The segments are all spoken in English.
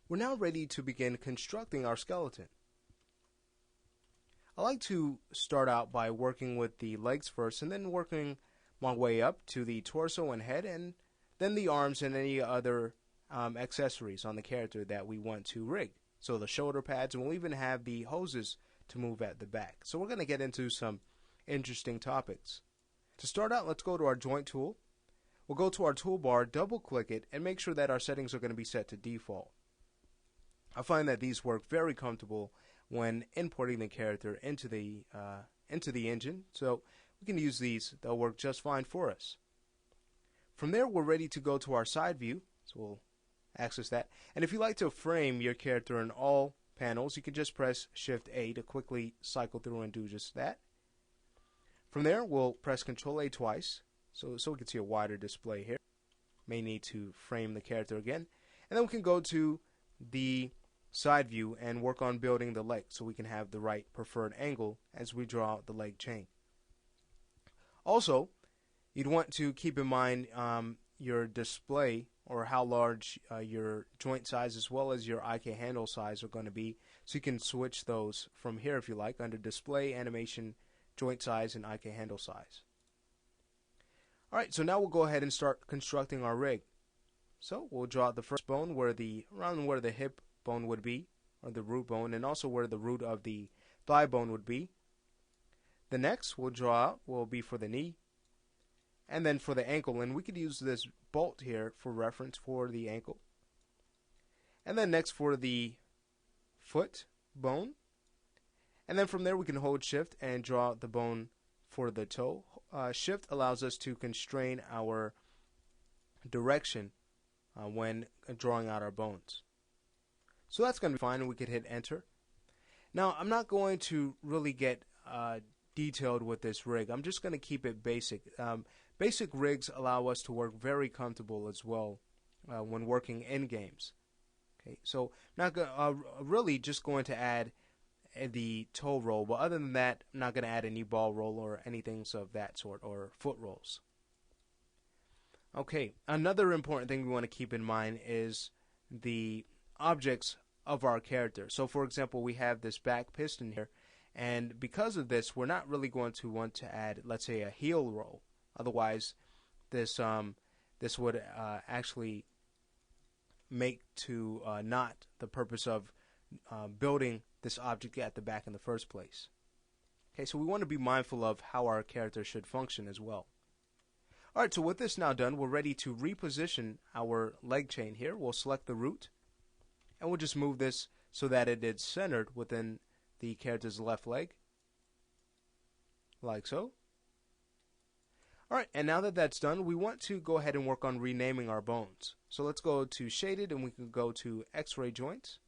We're now ready to begin constructing our skeleton. I like to start out by working with the legs first and then working my way up to the torso and head and then the arms and any other accessories on the character that we want to rig. So the shoulder pads, and we'll even have the hoses to move at the back. So we're going to get into some interesting topics. To start out, let's go to our joint tool. We'll go to our toolbar, double click it, and make sure that our settings are going to be set to default. I find that these work very comfortable when importing the character into the engine, so we can use these. They'll work just fine for us. From there, we're ready to go to our side view, so we'll access that. And if you like to frame your character in all panels, you can just press Shift A to quickly cycle through and do just that. From there, we'll press Control A twice, so we can see a wider display here. May need to frame the character again. And then we can go to the side view and work on building the leg so we can have the right preferred angle as we draw out the leg chain. Also, you'd want to keep in mind your display or how large your joint size as well as your IK handle size are going to be, so you can switch those from here if you like under display, animation, joint size, and IK handle size. Alright, so now we'll go ahead and start constructing our rig. So we'll draw out the first bone around where the hip bone would be, or the root bone, and also where the root of the thigh bone would be. The next we'll draw out will be for the knee, and then for the ankle, and we could use this bolt here for reference for the ankle. And then next for the foot bone, and then from there we can hold Shift and draw out the bone for the toe. Shift allows us to constrain our direction when drawing out our bones. So that's going to be fine, and we could hit enter. Now I'm not going to really get detailed with this rig. I'm just going to keep it basic. Basic rigs allow us to work very comfortable as well when working in games. Okay, so not really just going to add the toe roll, but other than that, I'm not going to add any ball roll or anything of that sort, or foot rolls. Okay, another important thing we want to keep in mind is the objects of our character. So for example, we have this back piston here, and because of this, we're not really going to want to add, let's say, a heel roll. Otherwise, this would actually make to not the purpose of building this object at the back in the first place. Okay, so we want to be mindful of how our character should function as well. Alright, so with this now done, we're ready to reposition our leg chain here. We'll select the root, and we'll just move this so that it is centered within the character's left leg, like so. Alright, and now that that's done, we want to go ahead and work on renaming our bones. So let's go to Shaded, and we can go to X-ray joints.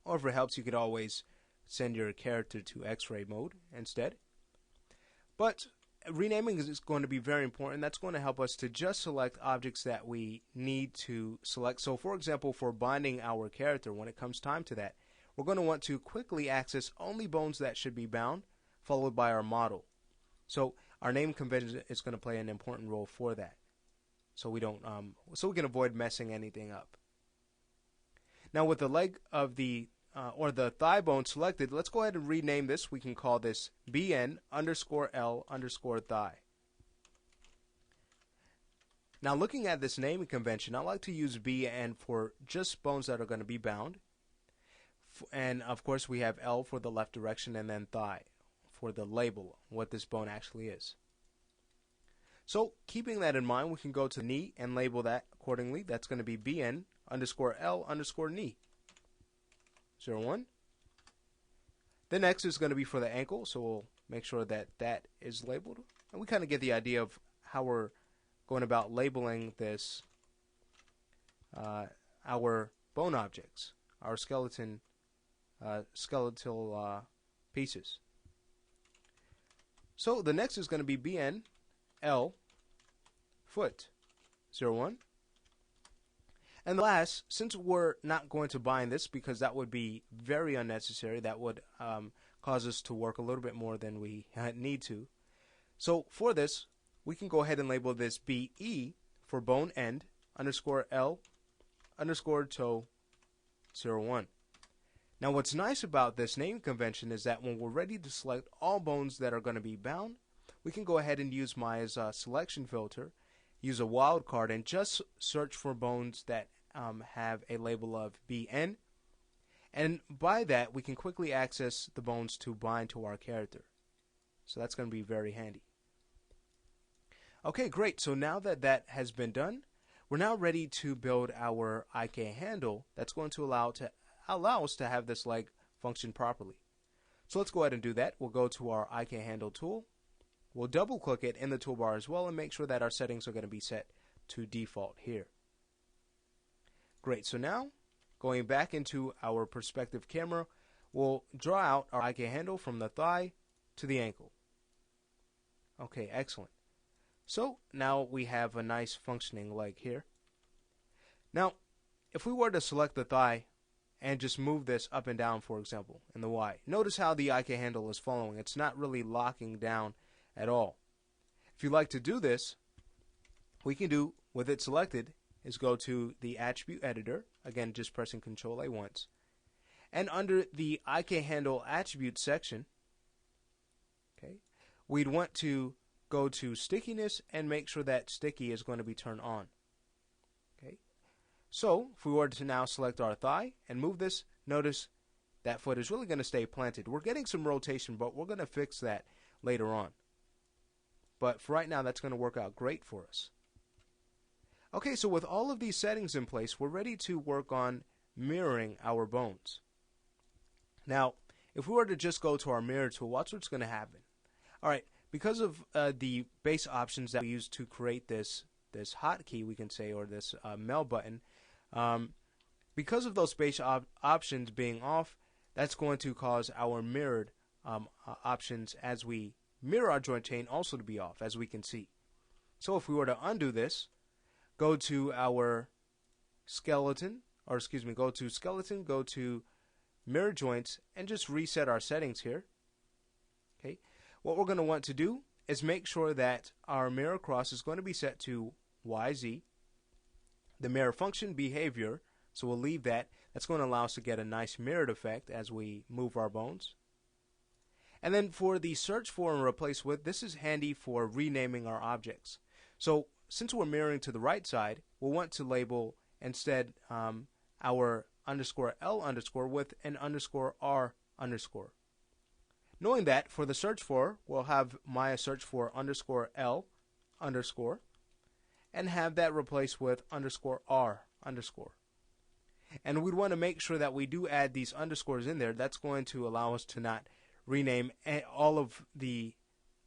Or if it helps, you could always send your character to X-ray mode instead. But renaming is going to be very important. That's going to help us to just select objects that we need to select. So for example, for binding our character, when it comes time to that, we're going to want to quickly access only bones that should be bound, followed by our model. So our name convention is going to play an important role for that, so we can avoid messing anything up. Now with the leg of the or the thigh bone selected, let's go ahead and rename this. We can call this BN_L_thigh. Now looking at this naming convention, I like to use BN for just bones that are going to be bound, and of course we have L for the left direction, and then thigh for the label, what this bone actually is. So keeping that in mind, we can go to knee and label that accordingly. That's going to be BN_L_knee. 01. The next is going to be for the ankle, so we'll make sure that that is labeled. And we kind of get the idea of how we're going about labeling this, our bone objects, our skeletal pieces. So the next is going to be BN_L foot 01. And last, since we're not going to bind this because that would be very unnecessary, that would cause us to work a little bit more than we need to. So for this, we can go ahead and label this BE for bone end _L underscore toe 01. Now what's nice about this naming convention is that when we're ready to select all bones that are going to be bound, we can go ahead and use Maya's selection filter, use a wildcard, and just search for bones that have a label of BN. And by that, we can quickly access the bones to bind to our character. So that's going to be very handy. Okay, great. So now that that has been done, we're now ready to build our IK handle that's going to allow us to have this leg function properly. So let's go ahead and do that. We'll go to our IK handle tool. We'll double click it in the toolbar as well and make sure that our settings are going to be set to default here. Great. So now, going back into our perspective camera, we'll draw out our IK handle from the thigh to the ankle. Okay, excellent. So now we have a nice functioning leg here. Now, if we were to select the thigh and just move this up and down, for example, in the Y, notice how the IK handle is following. It's not really locking down at all. If you'd like to do this, we can do with it selected is go to the attribute editor, again just pressing Control A once, and under the IK handle attributes section, okay, we'd want to go to stickiness and make sure that sticky is going to be turned on. Okay, so if we were to now select our thigh and move this, notice that foot is really going to stay planted. We're getting some rotation, but we're going to fix that later on. But for right now, that's going to work out great for us. Okay, so with all of these settings in place, we're ready to work on mirroring our bones. Now, if we were to just go to our mirror tool, watch what's going to happen. All right, because of the base options that we use to create this hotkey, we can say, or this mail button, because of those base options being off, that's going to cause our mirrored options as we mirror our joint chain also to be off, as we can see. So if we were to undo this, go to our skeleton, or excuse me, go to skeleton, go to mirror joints, and just reset our settings here. Okay, what we're going to want to do is make sure that our mirror cross is going to be set to YZ. The mirror function behavior, so we'll leave that. That's going to allow us to get a nice mirrored effect as we move our bones. And then for the search for and replace with, this is handy for renaming our objects. So since we're mirroring to the right side, we'll want to label instead our underscore L underscore with an underscore R underscore. Knowing that for the search for, we'll have Maya search for underscore L underscore and have that replaced with underscore R underscore. And we'd want to make sure that we do add these underscores in there. That's going to allow us to not rename all of the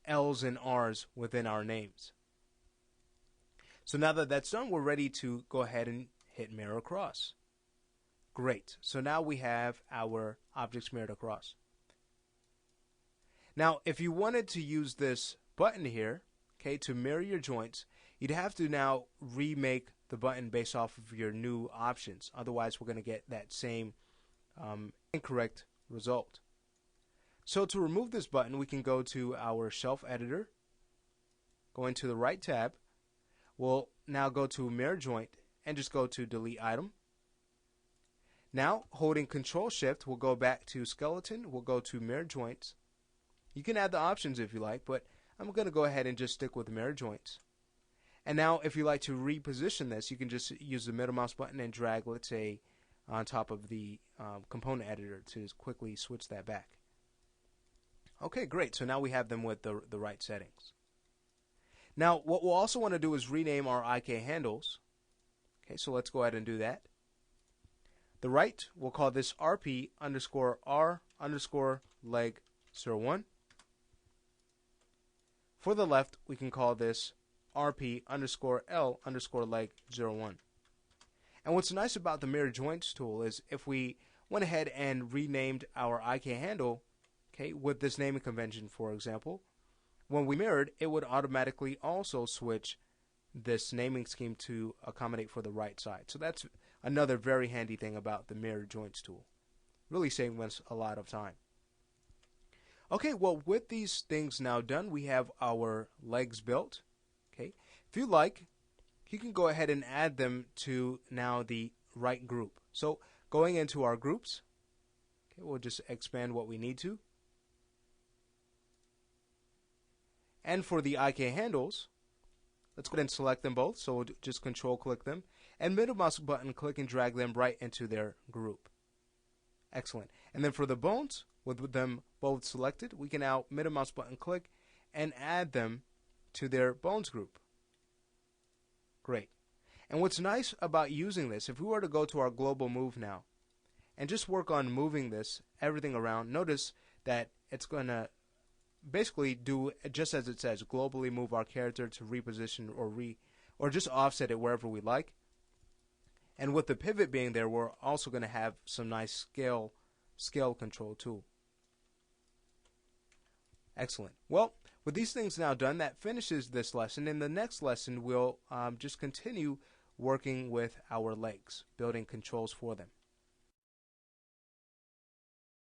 L's and R's within our names. So now that that's done, we're ready to go ahead and hit mirror across. Great. So now we have our objects mirrored across. Now, if you wanted to use this button here, okay, to mirror your joints, you'd have to now remake the button based off of your new options. Otherwise, we're going to get that same incorrect result. So to remove this button, we can go to our shelf editor, go into the right tab. We'll now go to mirror joint and just go to delete item. Now, holding Control Shift, we'll go back to skeleton. We'll go to mirror joints. You can add the options if you like, but I'm going to go ahead and just stick with mirror joints. And now, if you like to reposition this, you can just use the middle mouse button and drag, let's say, on top of the component editor to quickly switch that back. Okay, great. So now we have them with the right settings. Now, what we'll also want to do is rename our IK handles. Okay, so let's go ahead and do that. The right, we'll call this RP underscore R underscore leg 01. For the left, we can call this RP underscore L underscore leg 01. And what's nice about the mirror joints tool is if we went ahead and renamed our IK handle, okay, with this naming convention, for example, when we mirrored, it would automatically also switch this naming scheme to accommodate for the right side. So that's another very handy thing about the mirror joints tool. Really saving us a lot of time. Okay, well, with these things now done, we have our legs built. Okay, if you like, you can go ahead and add them to now the right group. So going into our groups, okay, we'll just expand what we need to. And for the IK handles, let's go ahead and select them both. So we'll just control click them and middle mouse button click and drag them right into their group. Excellent. And then for the bones, with them both selected, we can now middle mouse button click and add them to their bones group. Great. And what's nice about using this, if we were to go to our global move now and just work on moving everything around, notice that it's going to basically do just as it says, globally move our character to reposition or just offset it wherever we like. And with the pivot being there, we're also going to have some nice scale control too. Excellent. Well, with these things now done, that finishes this lesson. In the next lesson, we'll just continue working with our legs, building controls for them.